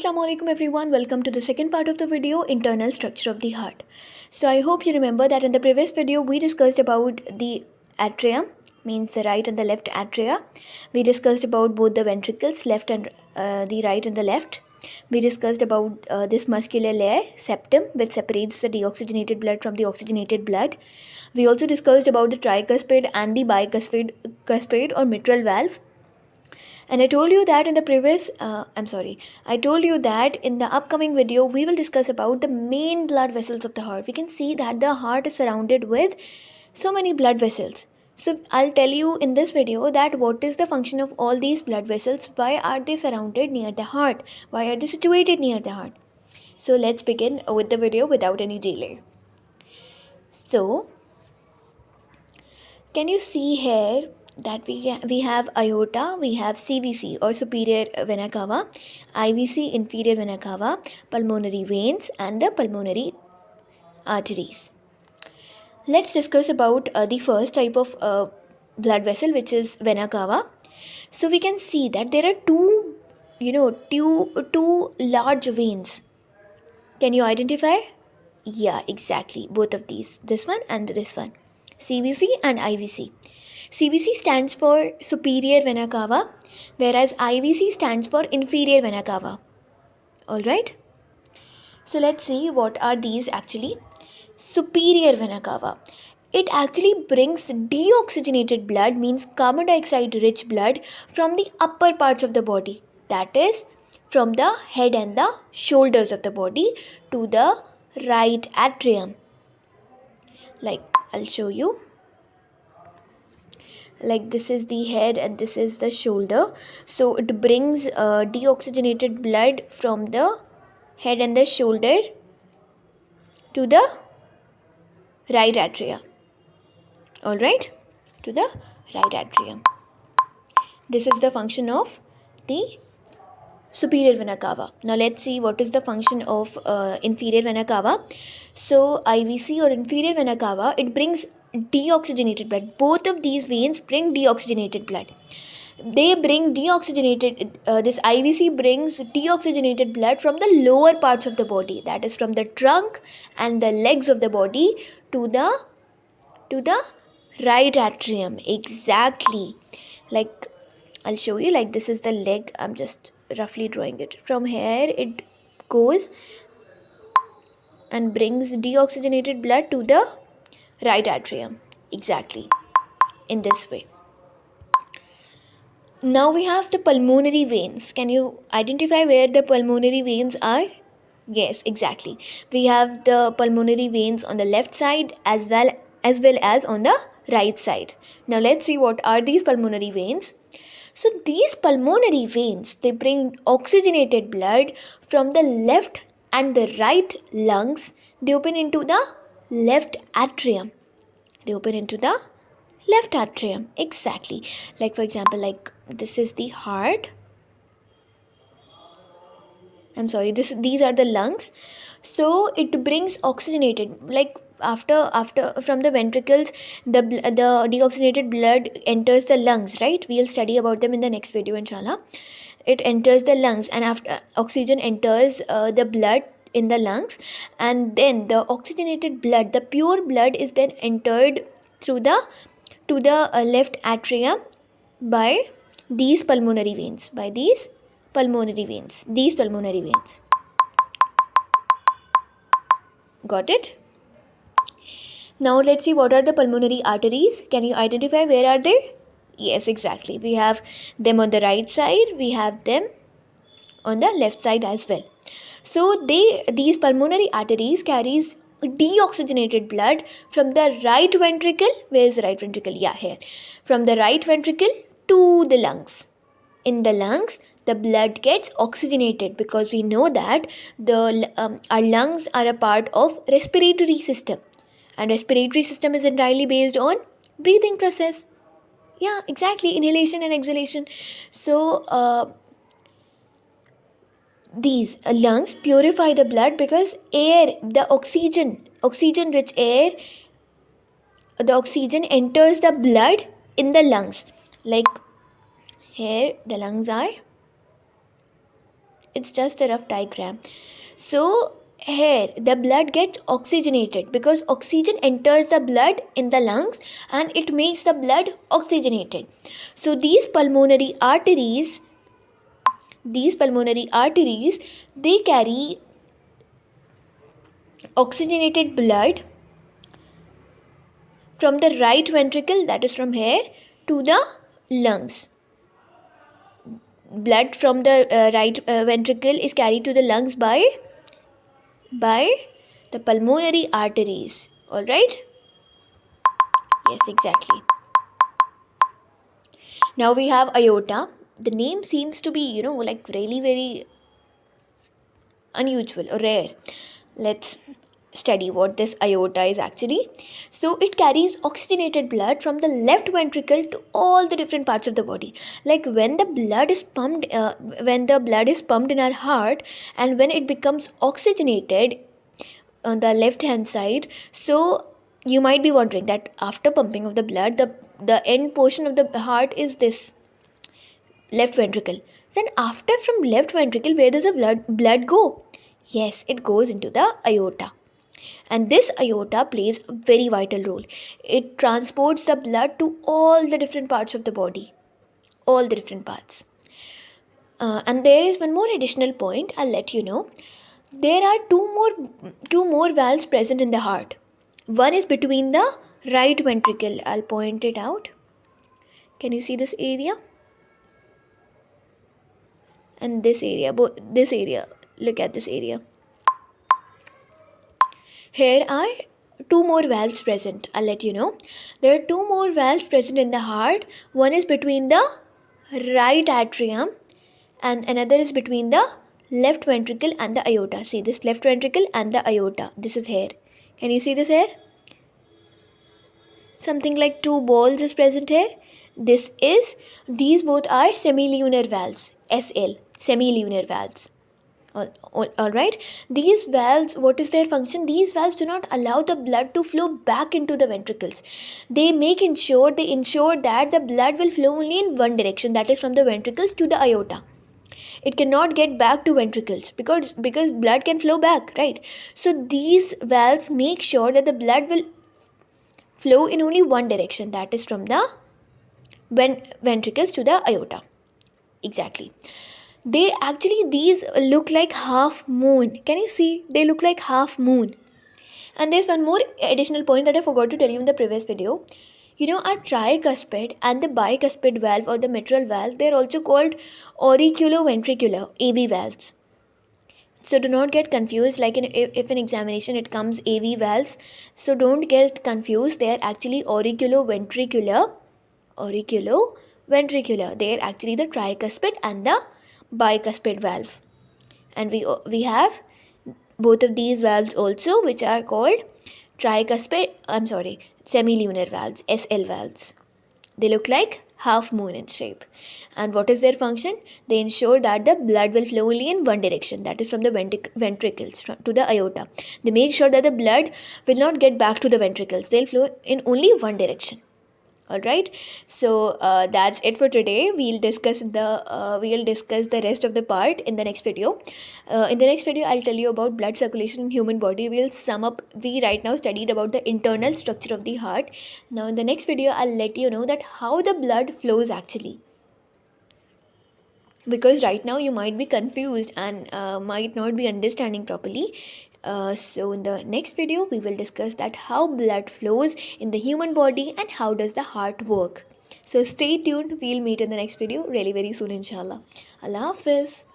Assalamualaikum everyone, welcome to the second part of the video, internal structure of the heart. So I hope you remember that in the previous video we discussed about the atrium, means the right and the left atria. We discussed about both the ventricles, left and the right and the left. We discussed about this muscular layer, septum, which separates the deoxygenated blood from the oxygenated blood. We also discussed about the tricuspid and the bicuspid or mitral valve. And I told you that in the previous, I told you that in the upcoming video, we will discuss about the main blood vessels of the heart. We can see that the heart is surrounded with so many blood vessels. So I'll tell you in this video that what is the function of all these blood vessels, why are they surrounded near the heart, why are they situated near the heart. So let's begin with the video without any delay. So, can you see here that we have aorta, we have CVC or superior vena cava, IVC inferior vena cava, pulmonary veins and the pulmonary arteries. Let's discuss about the first type of blood vessel, which is vena cava. So we can see that there are two large veins. Can you identify? Yeah, exactly. Both of these. This one and this one. CVC and IVC. CVC stands for superior vena cava, whereas IVC stands for inferior vena cava. Alright? So let's see what are these actually. Superior vena cava. It actually brings deoxygenated blood, means carbon dioxide rich blood, from the upper parts of the body. That is, from the head and the shoulders of the body to the right atrium. Like, I'll show you. Like, this is the head and this is the shoulder. So it brings deoxygenated blood from the head and the shoulder to the right atria. Alright? To the right atrium. This is the function of the superior vena cava. Now let's see what is the function of inferior vena cava. So IVC or inferior vena cava, it brings deoxygenated blood. Both of these veins bring deoxygenated blood. They bring deoxygenated, this IVC brings deoxygenated blood from the lower parts of the body, that is from the trunk and the legs of the body to the right atrium. Exactly. Like, I'll show you. Like, this is the leg. I'm just roughly drawing it. From here it goes and brings deoxygenated blood to the right atrium. Exactly. In this way. Now we have the pulmonary veins. Can you identify where the pulmonary veins are? Yes, exactly. We have the pulmonary veins on the left side as well as on the right side. Now let's see what are these pulmonary veins. So these pulmonary veins, they bring oxygenated blood from the left and the right lungs. They open into the left atrium. Left atrium. Exactly. Like, for example, like this is the heart. These are the lungs. So it brings oxygenated, like after from the ventricles, the deoxygenated blood enters the lungs, right? We'll study about them in the next video, inshallah. It enters the lungs, and after oxygen enters the blood in the lungs, and then the oxygenated blood, the pure blood, is then entered through the to the left atrium by these pulmonary veins. Got it? Now let's see what are the pulmonary arteries. Can you identify where are they? Yes, exactly. We have them on the right side, we have them on the left side as well. So these pulmonary arteries carries deoxygenated blood from the right ventricle. Where is the right ventricle? Yeah, here. From the right ventricle to the lungs. In the lungs, the blood gets oxygenated, because we know that our lungs are a part of respiratory system, and respiratory system is entirely based on breathing process. Yeah, exactly. Inhalation and exhalation. So these lungs purify the blood, because the oxygen rich air, the oxygen enters the blood in the lungs. Like, here the lungs are, it's just a rough diagram. So here the blood gets oxygenated because oxygen enters the blood in the lungs and it makes the blood oxygenated. So these pulmonary arteries, they carry oxygenated blood from the right ventricle, that is from here, to the lungs. Blood from the right ventricle is carried to the lungs by the pulmonary arteries. All right? Yes, exactly. Now we have aorta. The name seems to be, like really very unusual or rare. Let's study what this aorta is actually. So it carries oxygenated blood from the left ventricle to all the different parts of the body. Like when the blood is pumped in our heart, and when it becomes oxygenated on the left hand side, so you might be wondering that after pumping of the blood, the end portion of the heart is this left ventricle. Then after from left ventricle, where does the blood go? Yes, it goes into the aorta. And this aorta plays a very vital role. It transports the blood to all the different parts of the body. All the different parts. And there is one more additional point I'll let you know. There are two more valves present in the heart. One is between the right ventricle. I'll point it out. Can you see this area? And this area, this area. Look at this area. Here are two more valves present. I'll let you know. There are two more valves present in the heart. One is between the right atrium and another is between the left ventricle and the aorta. See this left ventricle and the aorta. This is here. Can you see this here? Something like two balls is present here. These both are semilunar valves. SL, semilunar valves. All right. These valves, what is their function? These valves do not allow the blood to flow back into the ventricles. They ensure that the blood will flow only in one direction, that is from the ventricles to the aorta. It cannot get back to ventricles because blood can flow back, right? So these valves make sure that the blood will flow in only one direction, that is from the ventricles to the aorta. Exactly. These look like half moon. Can you see? They look like half moon. And there's one more additional point that I forgot to tell you in the previous video. Our tricuspid and the bicuspid valve or the mitral valve, they're also called auriculoventricular, AV valves. So do not get confused, like if in examination it comes AV valves. So don't get confused. They are actually auriculoventricular. They are actually the tricuspid and the bicuspid valve. And we have both of these valves also, which are called semilunar valves, SL valves. They look like half moon in shape. And what is their function? They ensure that the blood will flow only in one direction, that is from the ventricles to the aorta. They make sure that the blood will not get back to the ventricles. They'll flow in only one direction. All right, so that's it for today. We'll discuss the rest of the part in the next video. In the next video, I'll tell you about blood circulation in human body. We'll sum up. We right now studied about the internal structure of the heart. Now in the next video, I'll let you know that how the blood flows actually. Because right now you might be confused and might not be understanding properly. So in the next video we will discuss that how blood flows in the human body and how does the heart work. So stay tuned. We'll meet in the next video really very soon, inshallah. Allah Hafiz.